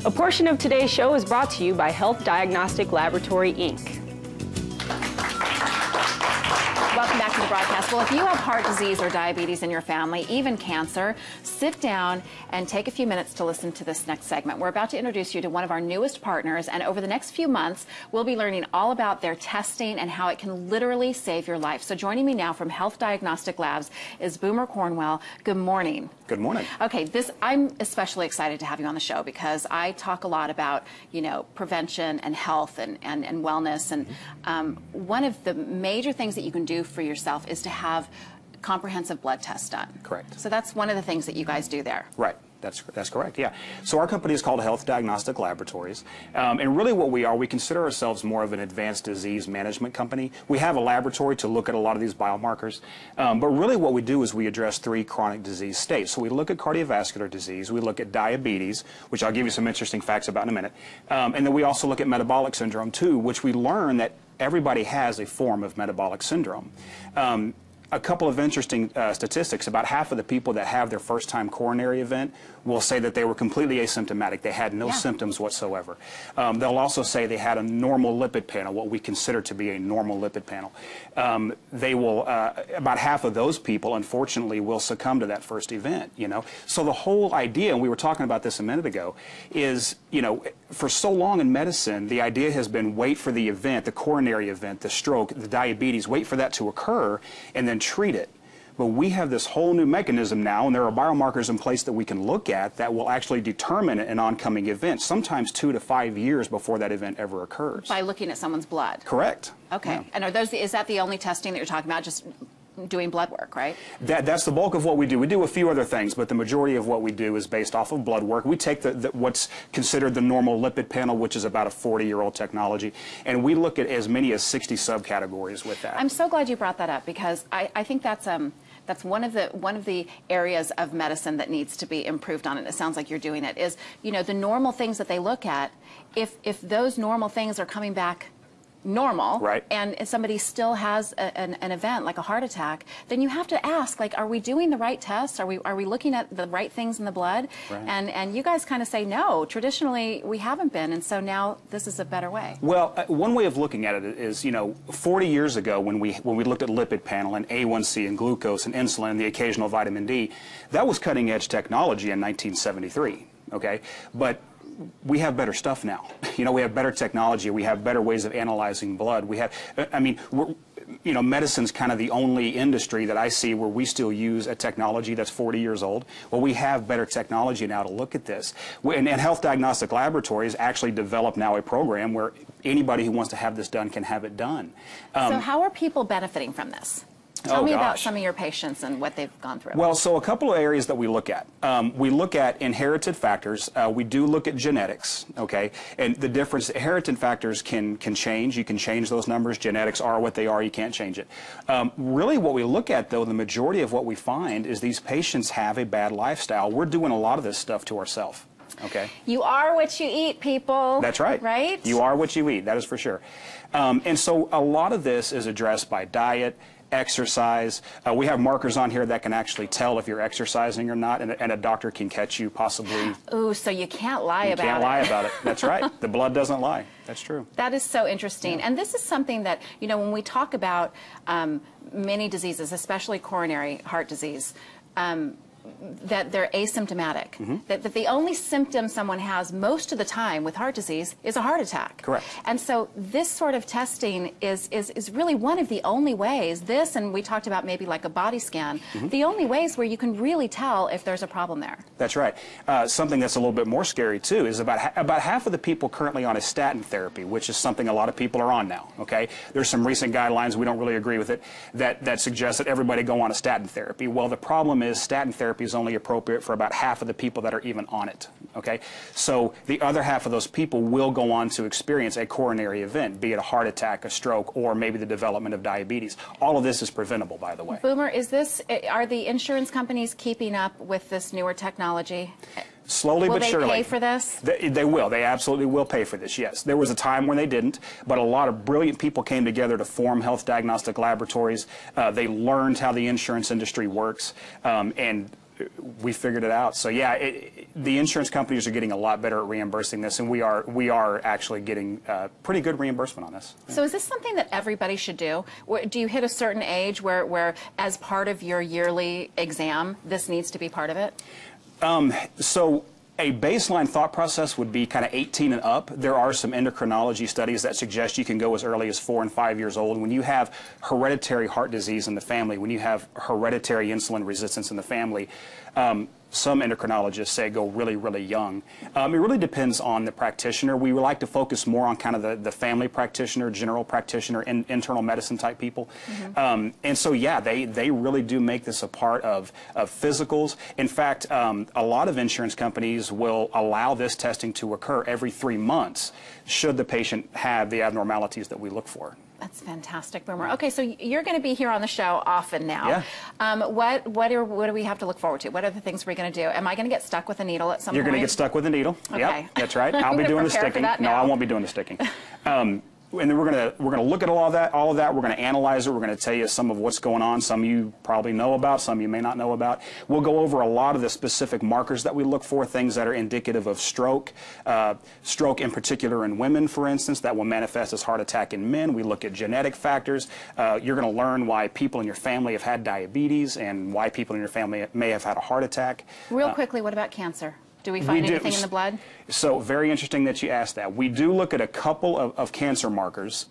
A portion of today's show is brought to you by Health Diagnostic Laboratory, Inc. Welcome back to the broadcast. Well, if you have heart disease or diabetes in your family, even cancer, sit down and take a few minutes to listen to this next segment. We're about to introduce you to one of our newest partners, and over the next few months, we'll be learning all about their testing and how it can literally save your life. So joining me now from Health Diagnostic Labs is Boomer Cornwell. Good morning. Good morning. Okay, I'm especially excited to have you on the show because I talk a lot about, prevention and health and wellness. And one of the major things that you can do for yourself is to have comprehensive blood tests done. Correct. So that's one of the things that you guys do there. Right. That's correct, yeah. So our company is called Health Diagnostic Laboratories, and really what we are, we consider ourselves more of an advanced disease management company. We have a laboratory to look at a lot of these biomarkers, but really what we do is we address 3 chronic disease states. So we look at cardiovascular disease, we look at diabetes, which I'll give you some interesting facts about in a minute, and then we also look at metabolic syndrome too, which we learn that everybody has a form of metabolic syndrome. A couple of interesting statistics. About half of the people that have their first-time coronary event will say that they were completely asymptomatic. They had no symptoms whatsoever. They'll also say they had a normal lipid panel, what we consider to be a normal lipid panel. About half of those people, unfortunately, will succumb to that first event, So the whole idea, and we were talking about this a minute ago, is, for so long in medicine, the idea has been wait for the event, the coronary event, the stroke, the diabetes, wait for that to occur, and then treat it. But we have this whole new mechanism now, and there are biomarkers in place that we can look at that will actually determine an oncoming event, sometimes 2 to 5 years before that event ever occurs. By looking at someone's blood? Correct. Okay. Yeah. And is that the only testing that you're talking about, just doing blood work, right? That's the bulk of what we do. We do a few other things, but the majority of what we do is based off of blood work. We take what's considered the normal lipid panel, which is about a 40-year-old technology, and we look at as many as 60 subcategories with that. I'm so glad you brought that up because I think that's one of the areas of medicine that needs to be improved on, and it sounds like you're doing it, is, the normal things that they look at, if those normal things are coming back normal, right, and if somebody still has an event like a heart attack, then you have to ask, like, are we doing the right tests? Are we looking at the right things in the blood? Right. And you guys kind of say no. Traditionally, we haven't been, and so now this is a better way. Well, one way of looking at it is, 40 years ago when we looked at lipid panel and A1C and glucose and insulin and the occasional vitamin D, that was cutting edge technology in 1973. Okay, but we have better stuff now. We have better technology. We have better ways of analyzing blood. We have, medicine's kind of the only industry that I see where we still use a technology that's 40 years old. Well, we have better technology now to look at this. And Health Diagnostic Laboratories actually developed now a program where anybody who wants to have this done can have it done. So how are people benefiting from this? Tell me about some of your patients and what they've gone through. Well, so a couple of areas that we look at. We look at inherited factors. We do look at genetics, okay? And the difference, inherited factors can change. You can change those numbers. Genetics are what they are. You can't change it. Really what we look at, though, the majority of what we find is these patients have a bad lifestyle. We're doing a lot of this stuff to ourselves. Okay. You are what you eat, people. That's right. Right? You are what you eat. That is for sure. And so a lot of this is addressed by diet, exercise. We have markers on here that can actually tell if you're exercising or not, and a doctor can catch you possibly. Ooh, so you can't lie about it. You can't lie about it. That's right. The blood doesn't lie. That's true. That is so interesting. Yeah. And this is something that, when we talk about many diseases, especially coronary heart disease, that they're asymptomatic, that the only symptom someone has most of the time with heart disease is a heart attack. Correct. And so this sort of testing is really one of the only ways, and we talked about maybe like a body scan, the only ways where you can really tell if there's a problem there. That's right. Something that's a little bit more scary too is about half of the people currently on a statin therapy, which is something a lot of people are on now, okay? There's some recent guidelines, we don't really agree with it, that suggest that everybody go on a statin therapy. Well, the problem is statin therapy is only appropriate for about half of the people that are even on it, okay? So the other half of those people will go on to experience a coronary event, be it a heart attack, a stroke, or maybe the development of diabetes. All of this is preventable, by the way. Boomer, are the insurance companies keeping up with this newer technology? Slowly but surely. Will they pay for this? They will. They absolutely will pay for this, yes. There was a time when they didn't, but a lot of brilliant people came together to form Health Diagnostic Laboratories. They learned how the insurance industry works, and we figured it out. So yeah, the insurance companies are getting a lot better at reimbursing this, and we are actually getting pretty good reimbursement on this. So is this something that everybody should do? Do you hit a certain age where as part of your yearly exam, this needs to be part of it? So a baseline thought process would be kind of 18 and up. There are some endocrinology studies that suggest you can go as early as 4 and 5 years old. When you have hereditary heart disease in the family, when you have hereditary insulin resistance in the family, some endocrinologists say go really, really young. It really depends on the practitioner. We would like to focus more on kind of the family practitioner, general practitioner, internal medicine type people. And so, yeah, they really do make this a part of physicals. In fact, a lot of insurance companies will allow this testing to occur every 3 months should the patient have the abnormalities that we look for. That's fantastic, Boomer. Okay, so you're going to be here on the show often now. Yeah. What do we have to look forward to? What are the things we're going to do? Am I going to get stuck with a needle at some point? You're going to get stuck with a needle. Okay. Yep, that's right. I'll be doing the sticking. No, I won't be doing the sticking. And then we're gonna look at all of that. We're gonna analyze it. We're gonna tell you some of what's going on. Some you probably know about, some you may not know about. We'll go over a lot of the specific markers that we look for, things that are indicative of stroke, stroke in particular in women, for instance, that will manifest as heart attack in men. We look at genetic factors. You're gonna learn why people in your family have had diabetes and why people in your family may have had a heart attack. Real quickly, what about cancer? Do we find anything in the blood? So very interesting that you asked that. We do look at a couple of cancer markers.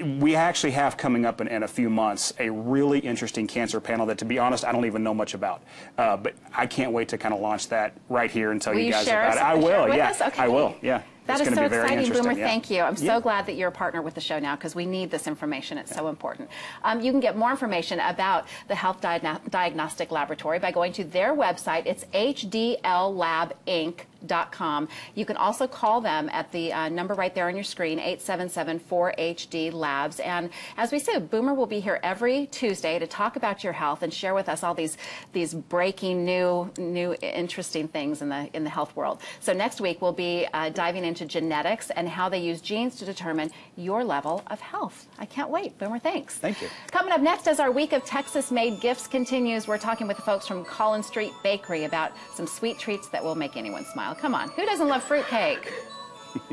We actually have coming up in a few months a really interesting cancer panel that, to be honest, I don't even know much about. But I can't wait to kind of launch that right here and tell you guys about it. I will, yeah. Okay. I will, yeah. That is so exciting, Boomer. Yeah. Thank you. I'm so glad that you're a partner with the show now because we need this information. It's so important. You can get more information about the Health Diagnostic Laboratory by going to their website. It's hdllabinc.com. You can also call them at the number right there on your screen, 877-4HD-LABS. And as we said, Boomer will be here every Tuesday to talk about your health and share with us all these breaking new interesting things in the health world. So next week we'll be diving into genetics and how they use genes to determine your level of health. I can't wait. Boomer, thanks. Thank you. Coming up next, as our week of Texas-made gifts continues, we're talking with the folks from Collins Street Bakery about some sweet treats that will make anyone smile. Come on, who doesn't love fruitcake? This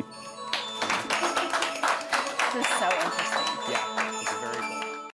is so interesting.